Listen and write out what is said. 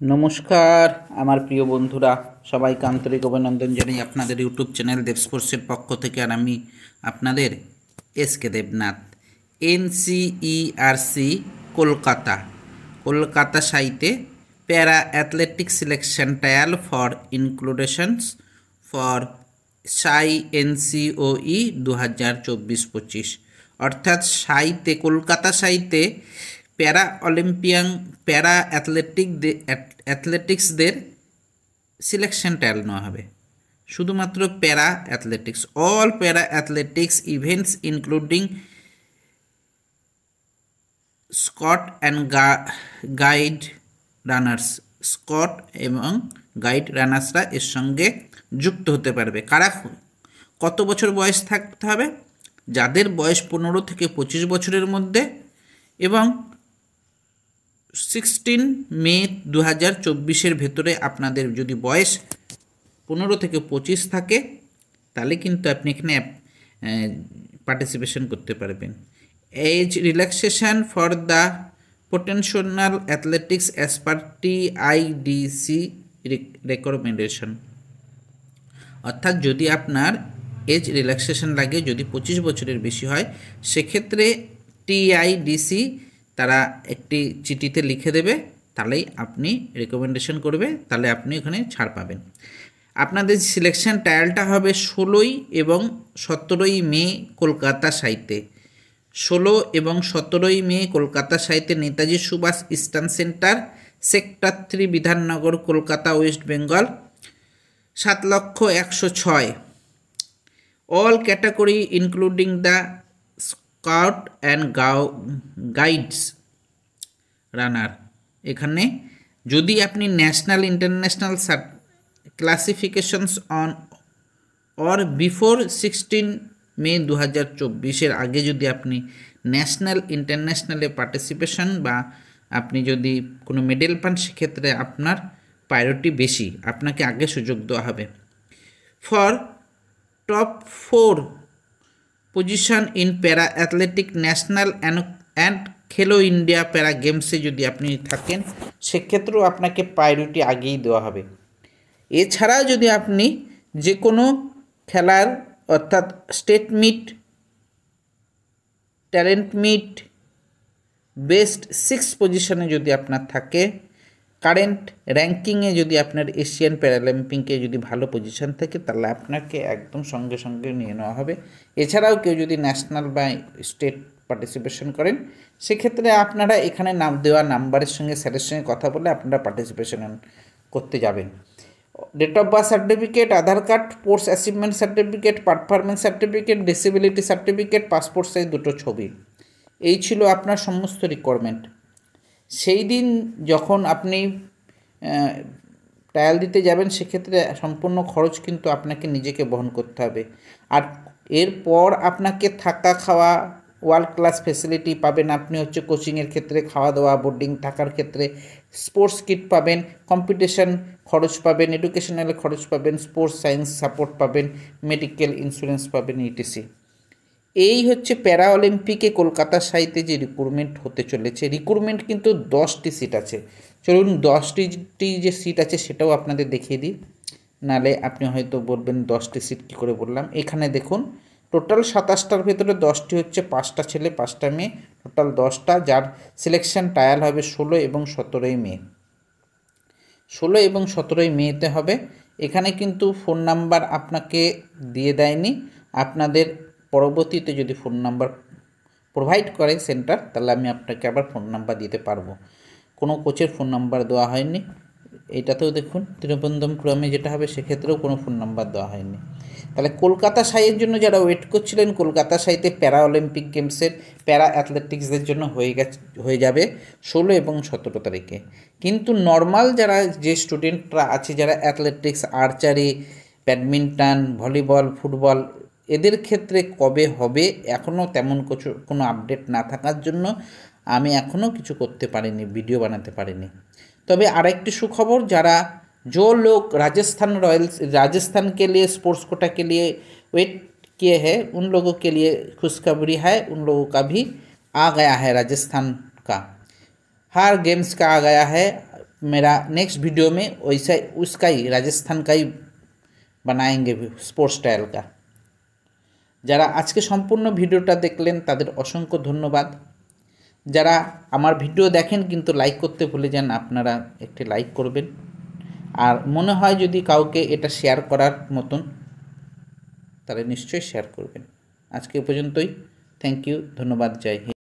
নমস্কার আমার প্রিয় বন্ধুরা, সবাইকে আন্তরিক অভিনন্দন জানাই আপনাদের ইউটিউব চ্যানেল দেব স্পোর্টসের পক্ষ থেকে। আর আমি আপনাদের এসকে দেবনাথ। এনসিইআরসি কলকাতা সাইটে para athletic selection trial for inclusions for SAI NCOE 2024-25, অর্থাৎ সাইতে কলকাতা সাইতে প্যারা অ্যাথলেটিক্সদের সিলেকশন ট্রায়াল নেওয়া হবে। শুধুমাত্র para athletics, all para athletics events including Scott and guide runners, Scott এবং গাইড রানার্সরা এর সঙ্গে যুক্ত হতে পারবে। কারা, কত বছর বয়স থাকতে হবে? যাদের বয়স 15 থেকে 25 বছরের মধ্যে এবং 16 মে 2024 ভেতরে আপনাদের যদি বয়স 15 থেকে 25 থাকে তাহলে কিন্তু আপনি এখানে পার্টিসিপেশন করতে পারবেন। Age relaxation for the potential athletics as per TIDC recommendation, অর্থাৎ যদি আপনার এজ রিল্যাক্সেশন লাগে, যদি 25 বছরের বেশি হয়, সেক্ষেত্রে টিআইডিসি তারা একটি চিঠিতে লিখে দেবে, তাহলেই আপনি রেকমেন্ডেশন করবে, তাহলে আপনি ওখানে ছাড় পাবেন। আপনাদের সিলেকশন ট্রায়ালটা হবে 16 এবং 17 মে কলকাতা সাইটে। 16 এবং 17 মে কলকাতা সাইটে Netaji Subhas eastern centre, sector 3, Bidhannagar, Kolkata, West Bengal, 7,106,000। All category including the scout and guides runner. এখানে যদি আপনি national international classifications on or before 16 May 2024 আগে যদি আপনি ন্যাশনাল ইন্টারন্যাশনালে পার্টিসিপেশন বা আপনি যদি কোনো মেডেল পান, সেক্ষেত্রে আপনার প্রায়োরিটি বেশি, আপনাকে আগে সুযোগ দেওয়া হবে। ফর টপ 4 পজিশন ইন প্যারা অ্যাথলেটিক ন্যাশনাল অ্যান্ড খেলো ইন্ডিয়া প্যারা গেমসে যদি আপনি থাকেন, সেক্ষেত্রেও আপনাকে প্রায়োরিটি আগেই দেওয়া হবে। এছাড়াও যদি আপনি যে কোনো খেলার, অর্থাৎ state meet, talent meet, best 6 পজিশনে যদি আপনার থাকে, কারেন্ট র্যাঙ্কিংয়ে যদি আপনার এশিয়ান প্যারালিম্পিকে যদি ভালো পজিশন থাকে, তাহলে আপনাকে একদম সঙ্গে সঙ্গে নিয়ে নেওয়া হবে। এছাড়াও কেউ যদি ন্যাশনাল বা স্টেট পার্টিসিপেশন করেন, সেক্ষেত্রে আপনারা এখানে নাম দেওয়া নাম্বারের সঙ্গে স্যারের সঙ্গে কথা বলে আপনারা পার্টিসিপেশন করতে যাবেন। Date of birth certificate, Aadhaar card, sports achievement certificate, performance certificate, disability certificate, passport size 2 ছবি, এই ছিল আপনার সমস্ত রিকোয়ারমেন্ট। সেই দিন যখন আপনি ট্রায়াল দিতে যাবেন, সেক্ষেত্রে সম্পূর্ণ খরচ কিন্তু আপনাকে নিজেকে বহন করতে হবে। আর এরপর আপনাকে থাকা খাওয়া ওয়ার্ল্ড ক্লাস ফেসিলিটি পাবেন। আপনি হচ্ছে কোচিংয়ের ক্ষেত্রে খাওয়া দাওয়া, বোর্ডিং, থাকার ক্ষেত্রে স্পোর্টস কিট পাবেন, কম্পিটিশন খরচ পাবেন, এডুকেশনাল খরচ পাবেন, স্পোর্টস সায়েন্স সাপোর্ট পাবেন, মেডিকেল ইন্স্যুরেন্স পাবেন, ইটিসি। এই হচ্ছে প্যারা অলিম্পিকে কলকাতা সাইটে যে রিক্রুটমেন্ট হতে চলেছে। রিক্রুটমেন্ট কিন্তু 10টি সিট আছে। চলুন 10টি যে সিট আছে সেটাও আপনাদের দেখিয়ে দিই, নালে আপনি হয়তো বলবেন 10টি সিট কী করে বললাম। এখানে দেখুন, টোটাল 27টার ভেতরে 10টি হচ্ছে, 5টা ছেলে 5টা মেয়ে, টোটাল 10টা, যার সিলেকশন ট্রায়াল হবে 16 এবং 17 মে। 16 এবং 17 মেতে হবে। এখানে কিন্তু ফোন নাম্বার আপনাকে দিয়ে দেয়নি। আপনাদের পরবর্তীতে যদি ফোন নাম্বার প্রোভাইড করে সেন্টার, তাহলে আমি আপনাকে আবার ফোন নাম্বার দিতে পারবো। কোনো কোচের ফোন নাম্বার দেওয়া হয়নি। এইটাতেও দেখুন তিরুবনন্তপুরমে যেটা হবে, সেক্ষেত্রেও কোনো ফোন নাম্বার দেওয়া হয়নি। তাহলে কলকাতা সাইয়ের জন্য যারা ওয়েট করছিলেন, কলকাতা সাইতে প্যারা অলিম্পিক গেমসের প্যারা অ্যাথলেটিক্সদের জন্য হয়ে যাবে 16 এবং 17 তারিখে। কিন্তু নর্মাল যারা যে স্টুডেন্টরা আছে, যারা athletics, archery, badminton, volleyball, football, এদের ক্ষেত্রে কবে হবে এখনও তেমন কোনো আপডেট না থাকার জন্য আমি এখনও কিছু করতে পারিনি, ভিডিও বানাতে পারিনি। তবে আরেকটি সুখবর, যারা जो लोग राजस्थान के लिए स्पोर्ट्स कोटा के लिए वेट किए हैं, उन लोगों के लिए खुशखबरी है। उन लोगों का भी आ गया है, राजस्थान का हर गेम्स का आ गया है। मेरा नेक्स्ट वीडियो में वैसा उसका ही राजस्थान का ही बनाएंगे स्पोर्ट्स स्टाइल का। যারা আজকে সম্পূর্ণ ভিডিওটা দেখলেন তাদের অসংখ্য ধন্যবাদ। যারা আমার ভিডিও দেখেন কিন্তু লাইক করতে ভুলে যান, আপনারা একটি লাইক করবেন। আর মনে হয় যদি কাউকে এটা শেয়ার করার মতন, তাহলে নিশ্চয়ই শেয়ার করবেন। আজকে এ পর্যন্তই। থ্যাংক ইউ, ধন্যবাদ, জয় হিন্দ।